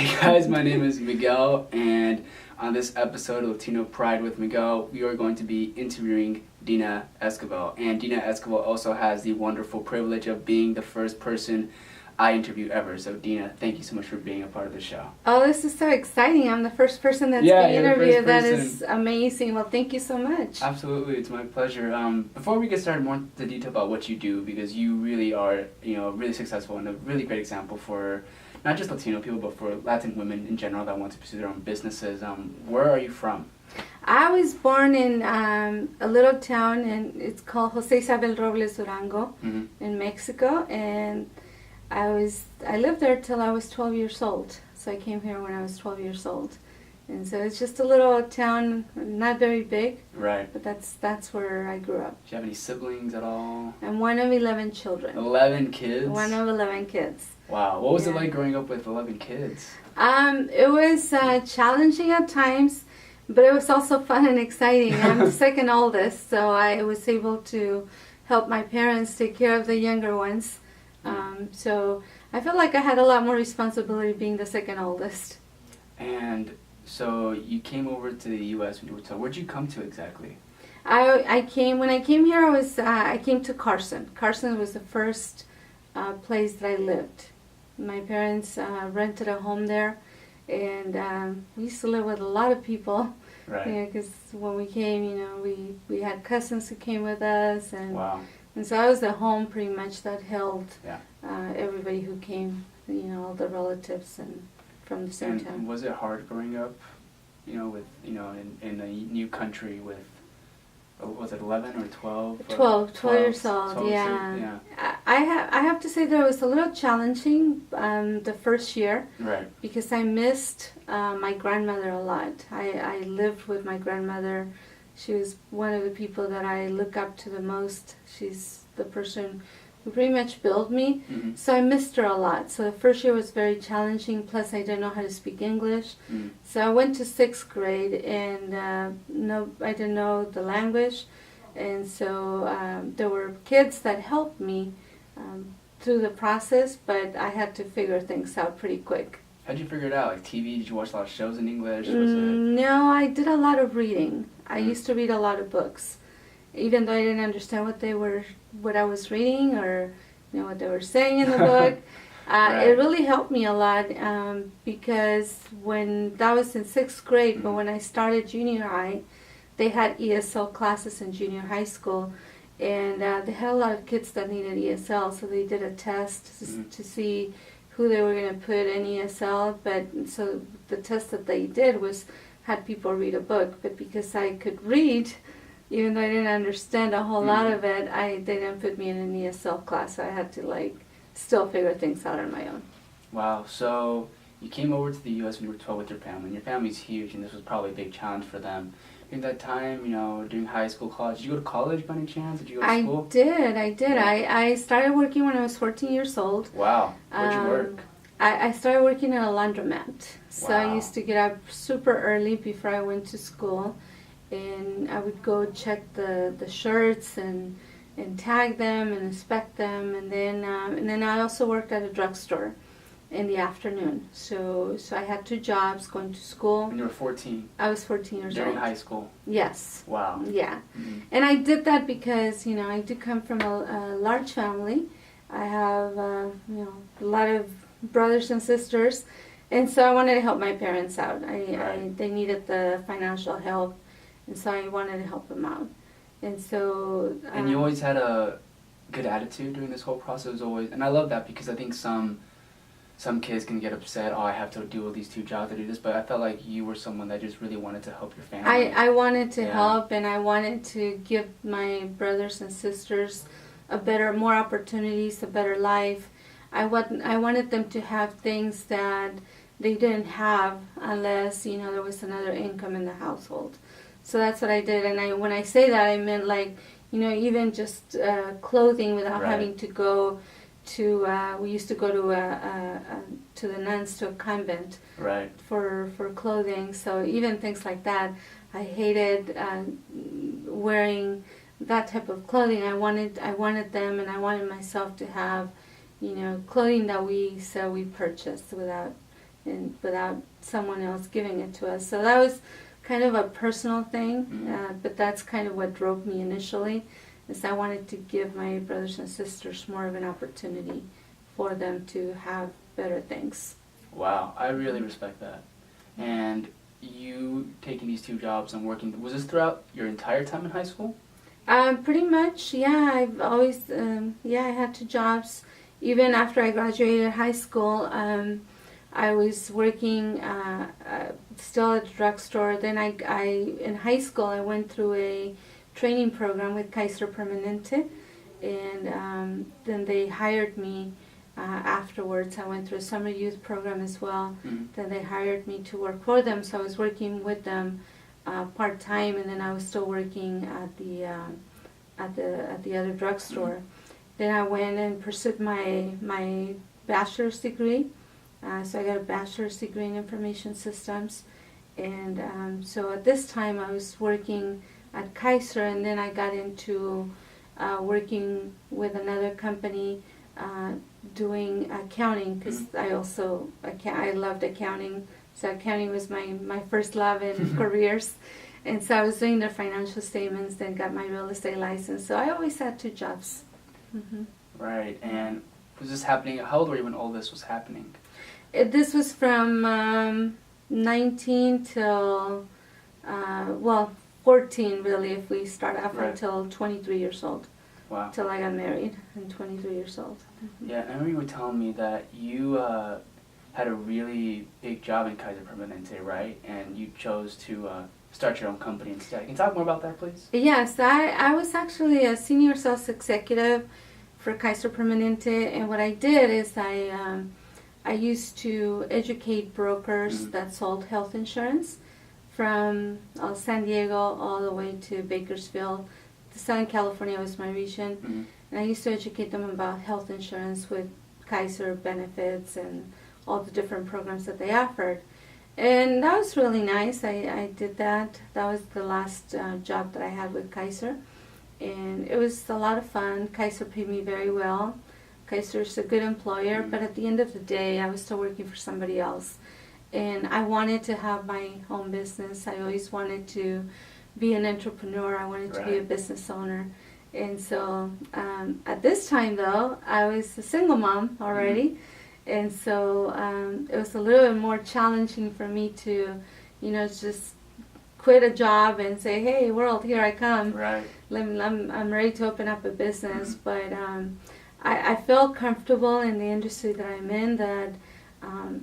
Hey guys, my name is Miguel, and on this episode of Latino Pride with Miguel, we are going to be interviewing Dina Esquivel. And Dina Esquivel also has the wonderful privilege of being the first person I interview ever. So Dina, thank you so much for being a part of the show. Oh, this is so exciting. I'm the first person that's Yeah, being you're the first interviewed. That person. is amazing. Well, thank you so much. Absolutely, it's my pleasure. Before we get started more into detail about what you do, because you really are, really successful and a really great example for not just Latino people, but for Latin women in general that want to pursue their own businesses. Where are you from? I was born in a little town, and it's called Jose Isabel Robles Durango in Mexico, and I lived there till I was 12 years old. So I came here when I was 12 years old. And so it's just a little town, not very big. Right. But that's where I grew up. Do you have any siblings at all? I'm one of 11 children. 11 kids? One of 11 kids. Wow. What was it like growing up with 11 kids? It was challenging at times, but it was also fun and exciting. I'm the second oldest, so I was able to help my parents take care of the younger ones. So I felt like I had a lot more responsibility being the second oldest. And so you came over to the U.S. when you were 12. Where'd you come to exactly? When I came here, I came to Carson. Carson was the first place that I lived. My parents rented a home there, and we used to live with a lot of people. Right. Because when we came, we had cousins who came with us, and Wow. And so I was the home pretty much that held Yeah. everybody who came, all the relatives and from the same And town. was it hard growing up, with, in a new country with, was it 11 or 12? 12 years old, 12, yeah. yeah. I have to say that it was a little challenging the first year. Right. Because I missed my grandmother a lot. I lived with my grandmother. She was one of the people that I look up to the most. She's the person who pretty much built me. Mm-hmm. So I missed her a lot. So the first year was very challenging. Plus I didn't know how to speak English. Mm-hmm. So I went to 6th grade and I didn't know the language. And so there were kids that helped me through the process, but I had to figure things out pretty quick. How'd you figure it out? Like TV? Did you watch a lot of shows in English? Was it... No, I did a lot of reading. I used to read a lot of books, even though I didn't understand what I was reading or what they were saying in the book. Right. It really helped me a lot because when that was in 6th grade, but when I started junior high, they had ESL classes in junior high school, and they had a lot of kids that needed ESL, so they did a test to see who they were going to put in ESL. But so the test that they did had people read a book, but because I could read, even though I didn't understand a whole lot of it, they didn't put me in an ESL class. So I had to still figure things out on my own. Wow. So you came over to the U.S. when you were 12 with your family. And your family's huge, and this was probably a big challenge for them. In that time, during high school, college, did you go to college by any chance? Did you go to school? I did. Yeah. I started working when I was 14 years old. Wow. Where'd you work? I started working at a laundromat. So Wow. I used to get up super early before I went to school, and I would go check the shirts and tag them and inspect them, and then I also worked at a drugstore in the afternoon. So I had 2 jobs, going to school. When you were 14? I was 14 years old. During high school? Yes. Wow. Yeah. Mm-hmm. And I did that because, I do come from a large family. I have, a lot of brothers and sisters, and so I wanted to help my parents out. They needed the financial help, and so I wanted to help them out. And so... and you always had a good attitude during this whole process, always, and I love that because I think some kids can get upset, I have to do all these 2 jobs to do this, but I felt like you were someone that just really wanted to help your family. I wanted to help, and I wanted to give my brothers and sisters more opportunities, a better life. I wanted them to have things that they didn't have unless, there was another income in the household. So that's what I did, and when I say that, I meant even just clothing without having to go to, we used to go to the nuns, to a convent for clothing. So even things like that, I hated wearing that type of clothing. I wanted them, and I wanted myself to have, clothing that we purchased without, and without someone else giving it to us. So that was kind of a personal thing, but that's kind of what drove me initially, is I wanted to give my brothers and sisters more of an opportunity for them to have better things. Wow, I really respect that. And you taking these two jobs and working, was this throughout your entire time in high school? Pretty much, yeah. I've always, I had two jobs. Even after I graduated high school, I was working still at the drugstore. Then in high school, I went through a training program with Kaiser Permanente, and then they hired me afterwards. I went through a summer youth program as well. Then they hired me to work for them, so I was working with them part-time, and then I was still working at the other drugstore. Then I went and pursued my bachelor's degree. So I got a bachelor's degree in information systems, and so at this time I was working at Kaiser, and then I got into working with another company doing accounting, because I loved accounting. So accounting was my first love in careers, and so I was doing their financial statements, then got my real estate license. So I always had two jobs. Right, and was this happening, how old were you when all this was happening? This was from 19 till, 14 really, if we start off, Right. until 23 years old. Wow. Till I got married, and 23 years old. Yeah, I remember you were telling me that you had a really big job in Kaiser Permanente, right? And you chose to start your own company instead. Can you talk more about that, please? Yes, I was actually a senior sales executive for Kaiser Permanente, and what I did is I used to educate brokers that sold health insurance from San Diego all the way to Bakersfield. Southern California was my region, and I used to educate them about health insurance with Kaiser benefits and all the different programs that they offered. And that was really nice. I did that. That was the last job that I had with Kaiser, and it was a lot of fun. Kaiser paid me very well. Kaiser's a good employer, but at the end of the day, I was still working for somebody else. And I wanted to have my own business. I always wanted to be an entrepreneur. I wanted to be a business owner. And so at this time, though, I was a single mom already. And so it was a little bit more challenging for me to, just quit a job and say, hey, world, here I come. Right. I'm ready to open up a business. But I feel comfortable in the industry that I'm in, that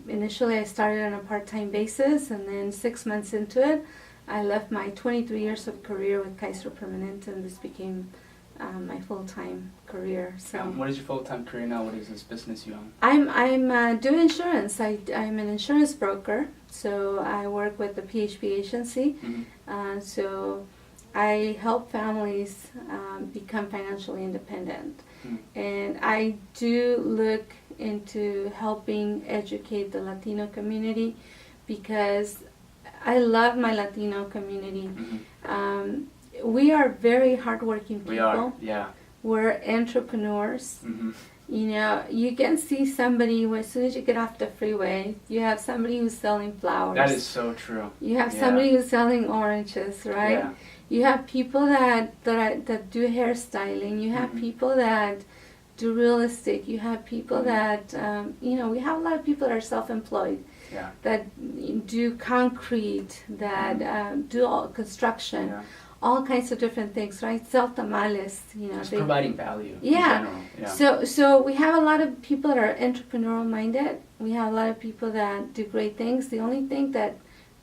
initially I started on a part-time basis, and then 6 months into it, I left my 23 years of career with Kaiser Permanente, and this became my full-time career. So what is your full-time career now? What is this business you own? I'm doing insurance. I'm an insurance broker, so I work with the PHP agency. So I help families become financially independent. And I do look into helping educate the Latino community, because I love my Latino community. We are very hardworking people. We are, yeah. We're entrepreneurs. You can see somebody, as soon as you get off the freeway, you have somebody who's selling flowers. That is so true. You have somebody who's selling oranges, right? Yeah. You have people that do hairstyling. You have people that do real estate. You have people that, we have a lot of people that are self-employed. Yeah. That do concrete, that do all construction, all kinds of different things, right? Sell tamales, Just providing value in yeah. general. Yeah. So we have a lot of people that are entrepreneurial minded. We have a lot of people that do great things. The only thing that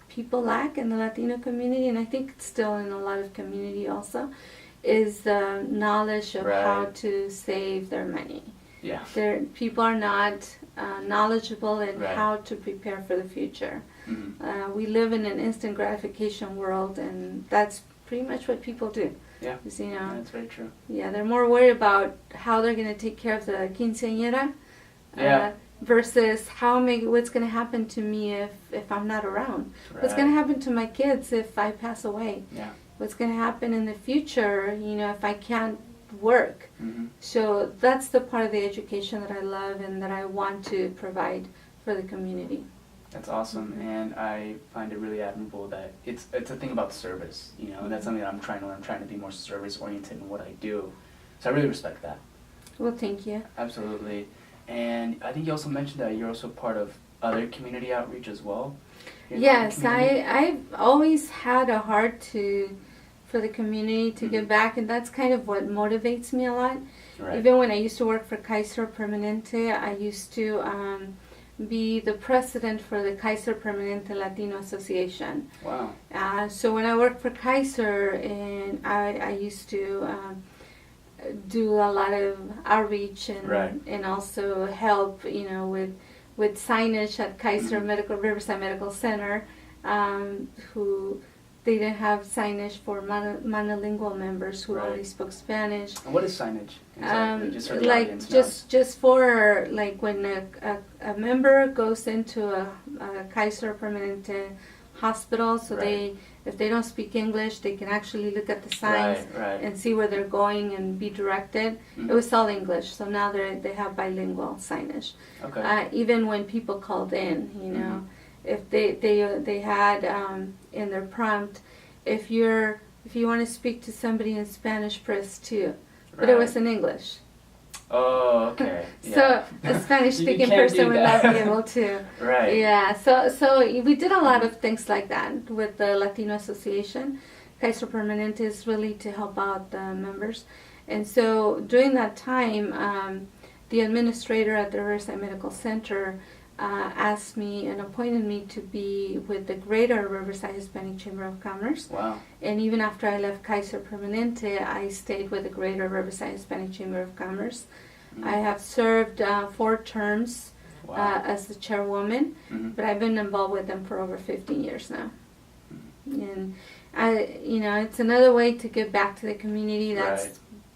people lack in the Latino community, and I think it's still in a lot of community also, is the knowledge of how to save their money. Yeah. People are not knowledgeable in how to prepare for the future. We live in an instant gratification world, and that's pretty much what people do. Yeah. That's very true. Yeah, they're more worried about how they're going to take care of the quinceañera versus what's going to happen to me if I'm not around. Right. What's going to happen to my kids if I pass away? Yeah. What's going to happen in the future, if I can't work? So that's the part of the education that I love and that I want to provide for the community. That's awesome, and I find it really admirable that it's a thing about service, you know, and that's something that I'm trying to learn. I'm trying to be more service oriented in what I do, so I really respect that. Well, thank you. Absolutely, and I think you also mentioned that you're also part of other community outreach as well. Yes, I've always had a heart for the community to give back, and that's kind of what motivates me a lot. Right. Even when I used to work for Kaiser Permanente, I used to be the president for the Kaiser Permanente Latino Association. Wow. So when I worked for Kaiser, and I used to do a lot of outreach and also help, you know, with signage at Kaiser Riverside Medical Center, who they didn't have signage for monolingual members who only spoke Spanish. And what is signage exactly? Just so the like audience knows. just for like when a member goes into a Kaiser Permanente hospital, so if they don't speak English, they can actually look at the signs and see where they're going and be directed. It was all English, so now they have bilingual signage. Okay. Even when people called in, you know, if they had in their prompt, if you want to speak to somebody in Spanish, press 2, but it was in English. Oh, okay. Yeah. So a Spanish-speaking person would not be able to. Right. Yeah. So we did a lot of things like that with the Latino Association. Kaiser Permanente is really to help out the members, and so during that time, the administrator at the Riverside Medical Center asked me and appointed me to be with the Greater Riverside Hispanic Chamber of Commerce. Wow. And even after I left Kaiser Permanente, I stayed with the Greater Riverside Hispanic Chamber of Commerce. I have served 4 terms as the chairwoman, but I've been involved with them for over 15 years now. And it's another way to give back to the community.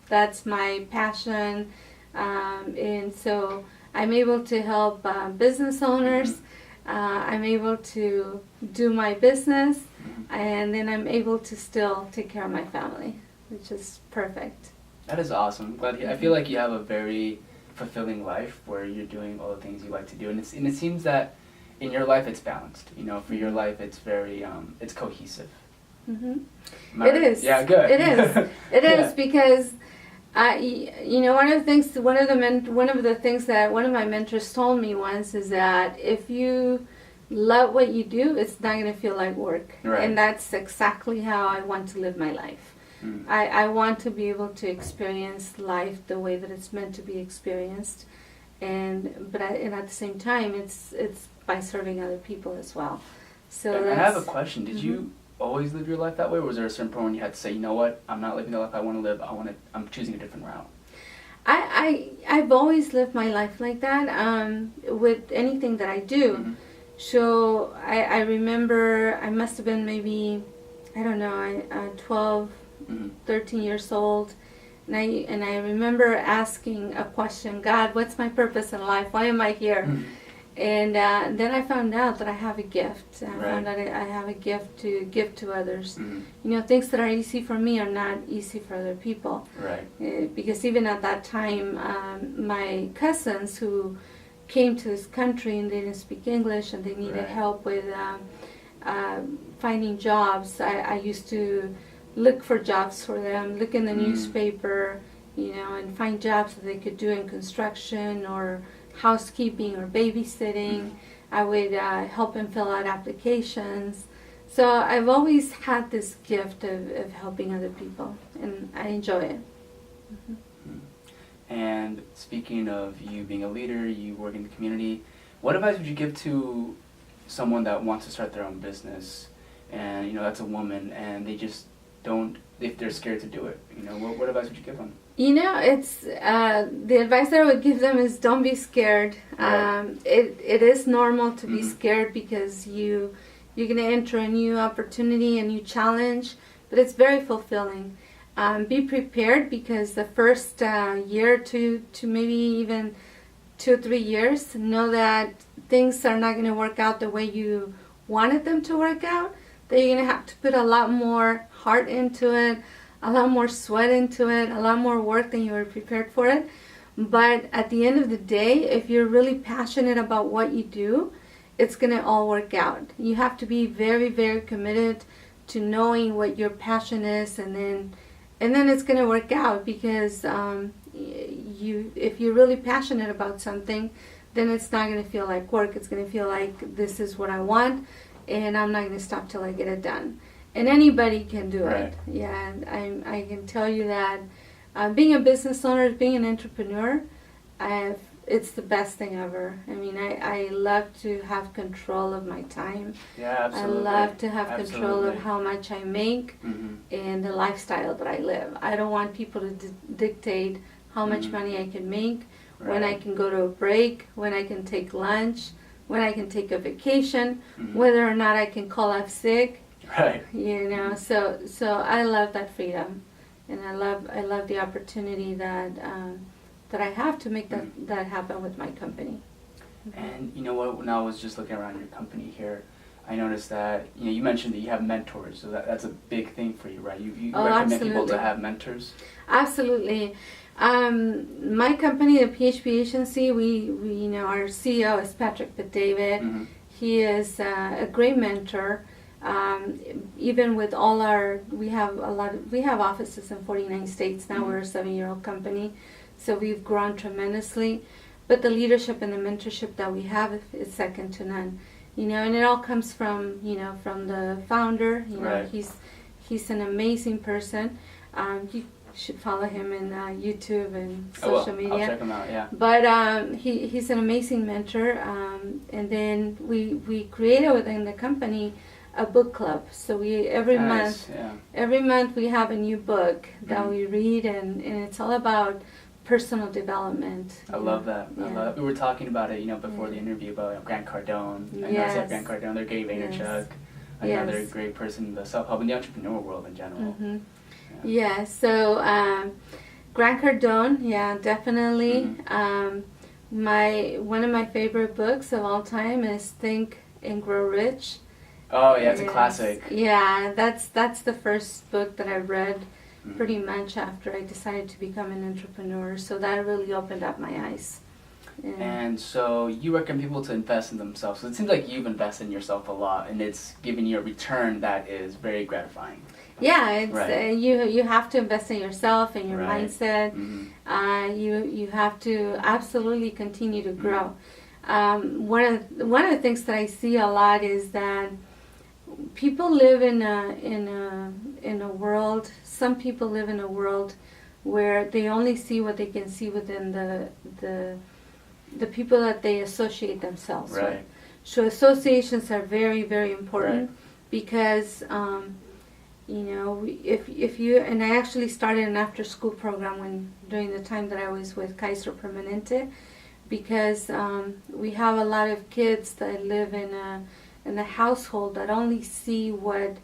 That's my passion, and so I'm able to help business owners. I'm able to do my business, and then I'm able to still take care of my family, which is perfect. That is awesome. I feel like you have a very fulfilling life where you're doing all the things you like to do, and it seems that in your life it's balanced. You know, for your life it's very it's cohesive. It is. Yeah, good. It is. It is because. One of the things that one of my mentors told me once is that if you love what you do, it's not going to feel like work. And that's exactly how I want to live my life. I want to be able to experience life the way that it's meant to be experienced, and at the same time, it's by serving other people as well. So I have a question. Did you always live your life that way, or was there a certain point when you had to say, you know what, I'm not living the life I want to live, I'm choosing a different route? I've always lived my life like that, with anything that I do. So I remember I must have been maybe, 12, 13 years old, and I remember asking a question, God, what's my purpose in life? Why am I here? And then I found out that I have a gift. I found out I have a gift to give to others. Things that are easy for me are not easy for other people. Because even at that time, my cousins who came to this country and they didn't speak English and they needed help with finding jobs, I used to look for jobs for them, look in the newspaper, and find jobs that they could do in construction or housekeeping or babysitting. I would help them fill out applications. So I've always had this gift of helping other people, and I enjoy it. And speaking of you being a leader, you work in the community, what advice would you give to someone that wants to start their own business, and that's a woman, and they just don't, if they're scared to do it, what advice would you give them? It's the advice that I would give them is don't be scared. It is normal to be scared because you're going to enter a new opportunity, a new challenge, but it's very fulfilling. Be prepared because the first year to maybe even 2 or 3 years, know that things are not going to work out the way you wanted them to work out. That you're going to have to put a lot more heart into it, a lot more sweat into it, a lot more work than you were prepared for it. But at the end of the day, if you're really passionate about what you do, it's going to all work out. You have to be very, very committed to knowing what your passion is, and then it's going to work out, because if you're really passionate about something, then it's not going to feel like work. It's going to feel like, this is what I want, and I'm not going to stop till I get it done. And anybody can do it. Yeah, I can tell you that being a business owner, being an entrepreneur, it's the best thing ever. I mean, I love to have control of my time. Yeah, absolutely. I love to have control of how much I make and the lifestyle that I live. I don't want people to dictate how much money I can make, when I can go to a break, when I can take lunch, when I can take a vacation, whether or not I can call off sick. Right. You know, so I love that freedom, and I love the opportunity that I have to make that happen with my company. And you know what? When I was just looking around your company here, I noticed that you mentioned that you have mentors, so that's a big thing for you, right? You recommend absolutely. people to have mentors. Absolutely. My company, the PHP agency, we our CEO is Patrick David. He is a great mentor. Even with all we have offices in 49 states now. We're a 7-year-old company, so we've grown tremendously. But the leadership and the mentorship that we have is second to none. And it all comes from from the founder. He's an amazing person. You should follow him in YouTube and social media. I'll check him out. Yeah. But he's an amazing mentor. And then we created within the company a book club. So we every month we have a new book that we read, and it's all about personal development. I love that. I love it. We were talking about it, before the interview about Grant Cardone. I know you have Grant Cardone. They're Gary Vaynerchuk. Another great person in the self-help and the entrepreneur world in general. Yeah. So Grant Cardone, definitely. One of my favorite books of all time is Think and Grow Rich. Oh yeah, it's a classic. Yeah, that's the first book that I read pretty much after I decided to become an entrepreneur. So that really opened up my eyes. Yeah. And so you recommend people to invest in themselves. So it seems like you've invested in yourself a lot, and it's giving you a return that is very gratifying. Yeah, it's you have to invest in yourself and your mindset. You have to absolutely continue to grow. One of the things that I see a lot is that people live in a world. Some people live in a world where they only see what they can see within the people that they associate themselves with. So associations are very, very important because if you, and I actually started an after school program during the time that I was with Kaiser Permanente, because we have a lot of kids that live in a household that only see what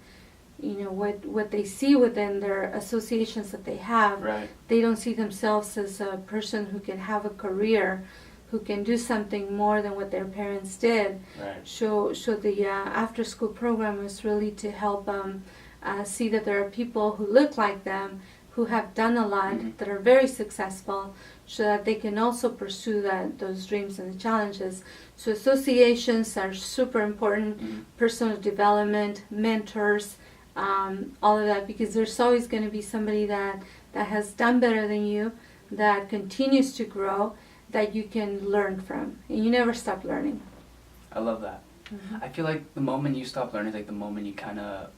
they see within their associations that they have. They don't see themselves as a person who can have a career, who can do something more than what their parents did. So the after school program was really to help them see that there are people who look like them, who have done a lot, that are very successful, so that they can also pursue those dreams and the challenges. So associations are super important, personal development, mentors, all of that, because there's always going to be somebody that has done better than you, that continues to grow, that you can learn from, and you never stop learning. I love that. I feel like the moment you stop learning is like the moment you kind of,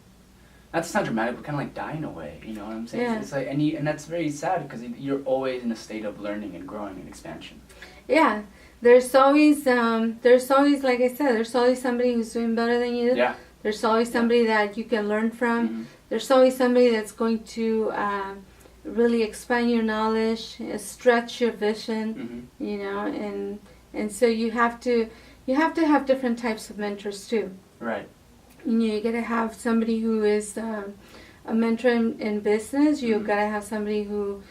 not to sound dramatic, but kind of like die in a way, you know what I'm saying? It's like, and that's very sad, because you're always in a state of learning and growing and expansion. Yeah. There's always, like I said, there's always somebody who's doing better than you. Yeah. There's always somebody that you can learn from. There's always somebody that's going to really expand your knowledge, stretch your vision, and so you have to have different types of mentors too. You gotta have somebody who is a mentor in business. You've gotta have somebody who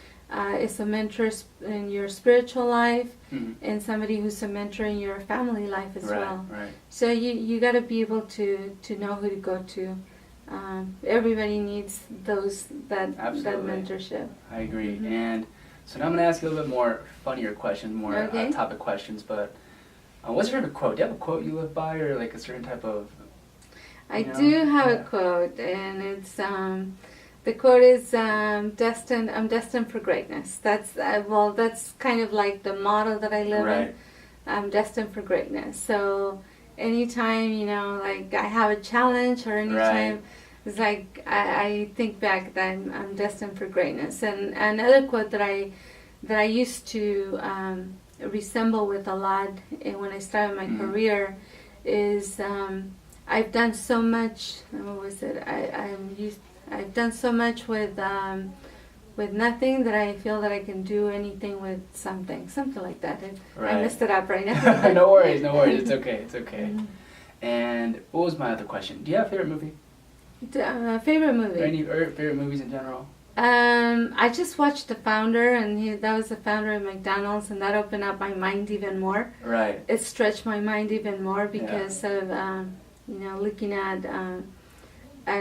is a mentor in your spiritual life, and somebody who's a mentor in your family life as well. So you gotta be able to know who to go to. Everybody needs that mentorship. I agree. And so now I'm going to ask you a little bit more funnier questions, more topic questions. But What's your favorite quote? Do you have a quote you live by, or like a certain type of? I do have a quote, and it's the quote is destined. I'm destined for greatness. That's that's kind of like the motto that I live in. I'm destined for greatness. So anytime like I have a challenge, or anytime it's like I think back that I'm destined for greatness. And another quote that I used to resemble with a lot when I started my career is. I've done so much. What was it? I've done so much with nothing that I feel that I can do anything with something like that. I messed it up right now. No worries. It's okay. And what was my other question? Do you have a favorite movie? Favorite movie? Or any favorite movies in general? I just watched The Founder, and that was the founder of McDonald's, and that opened up my mind even more. Right. It stretched my mind even more because of looking at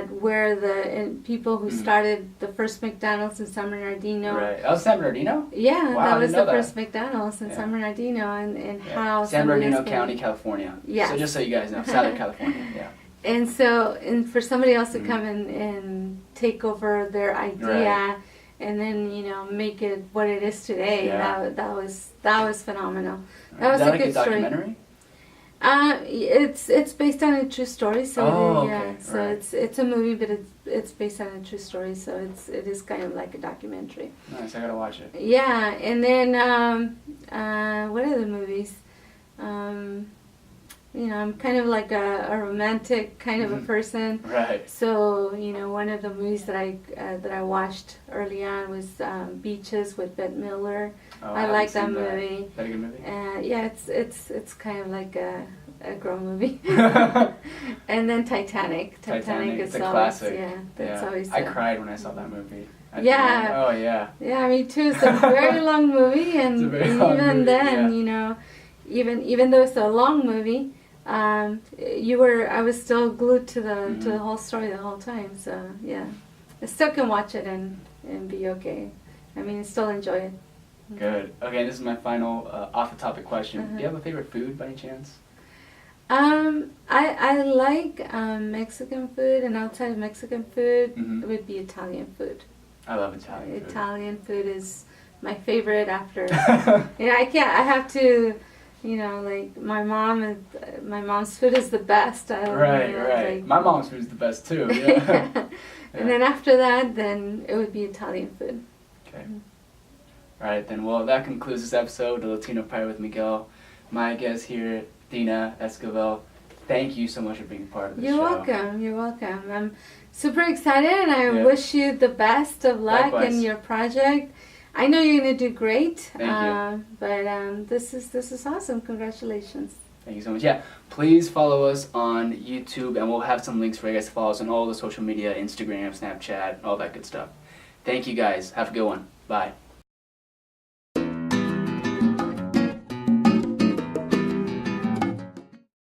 where the people who started the first McDonald's in San Bernardino. Right. Oh, San Bernardino? Yeah, wow, that was the first McDonald's in San Bernardino, and how San Bernardino County, California. Yeah. So just so you guys know, Southern California. Yeah. And for somebody else to come and take over their idea, and then make it what it is today, that was phenomenal. That was is that a like good a story. documentary? It's based on a true story. So okay. So it's a movie, but it's based on a true story. So it is kind of like a documentary. Nice, I gotta watch it. Yeah, and then what are the movies? I'm kind of like a romantic kind of a person. Right. So one of the movies that I watched early on was Beaches with Bette Midler. Oh, I like that movie. movie. Is that a good movie? Yeah, it's kind of like a girl movie. And then Titanic. Titanic is a always, classic. that's always. I cried when I saw that movie. Yeah. Oh yeah. Yeah, me too. It's a very long movie, and even then, even though it's a long movie, I was still glued to the whole story the whole time. So yeah, I still can watch it and be okay. I mean, still enjoy it. Good. Okay, this is my final off-the-topic question. Do you have a favorite food by any chance? I like Mexican food, and outside of Mexican food, it would be Italian food. I love Italian food. Italian food is my favorite after. I have to. Like my mom's food is the best. Right. Like, my mom's food is the best too. Yeah. And then after that, then it would be Italian food. Okay. All right then. Well, that concludes this episode of Latino Pride with Miguel. My guest here, Dina Esquivel. Thank you so much for being part of the show. You're welcome. I'm super excited, and I wish you the best of luck in your project. I know you're gonna do great. Thank you. But this is awesome. Congratulations. Thank you so much. Yeah, please follow us on YouTube, and we'll have some links for you guys to follow us on all the social media, Instagram, Snapchat, all that good stuff. Thank you guys. Have a good one. Bye.